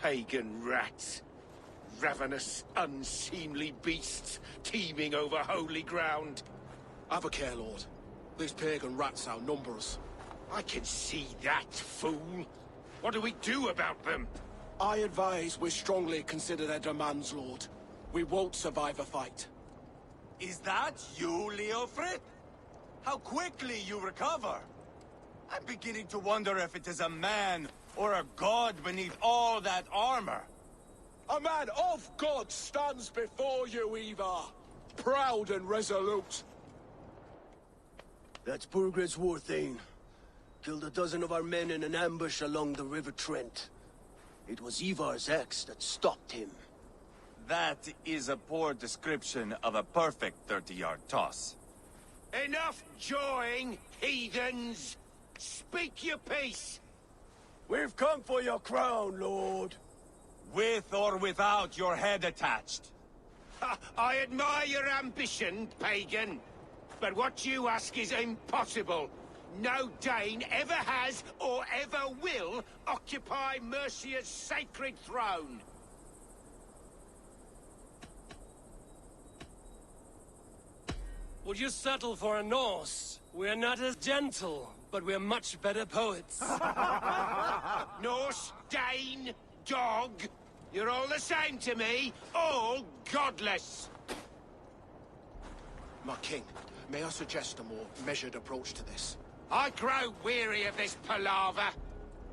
pagan rats. Ravenous, unseemly beasts teeming over holy ground. Have a care, Lord. These pagan rats outnumber us. I can see that, fool. What do we do about them? I advise we strongly consider their demands, Lord. We won't survive a fight. Is that you, Leofrid? How quickly you recover! I'm beginning to wonder if it is a man or a god beneath all that armor. A man of God stands before you, Eivor. Proud and resolute. That's Burgred's war thane. Killed a dozen of our men in an ambush along the River Trent. It was Eivor's axe that stopped him. That is a poor description of a perfect 30-yard toss. Enough jawing, heathens! Speak your piece! We've come for your crown, Lord. With or without your head attached. Ha, I admire your ambition, pagan. But what you ask is impossible. No Dane ever has or ever will occupy Mercia's sacred throne. Would you settle for a Norse? We're not as gentle, but we're much better poets. Norse, Dane, dog. You're all the same to me. All godless. My king, may I suggest a more measured approach to this? I grow weary of this palaver.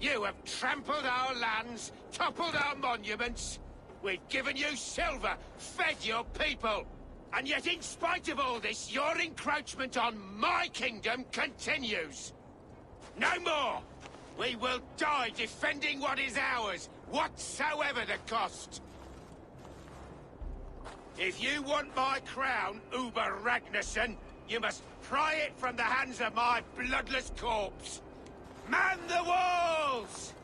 You have trampled our lands, toppled our monuments. We've given you silver, fed your people. And yet, in spite of all this, your encroachment on my kingdom continues. No more! We will die defending what is ours, whatsoever the cost. If you want my crown, Uber Ragnarsson, you must pry it from the hands of my bloodless corpse. Man the walls!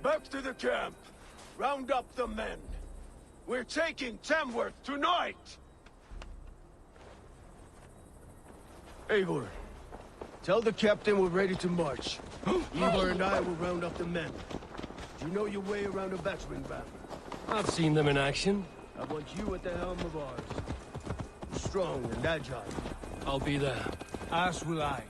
Back to the camp. Round up the men. We're taking Tamworth tonight! Eivor, tell the captain we're ready to march. Eivor and I will round up the men. Do you know your way around a battering ram? I've seen them in action. I want you at the helm of ours. Strong and agile. I'll be there. As will I.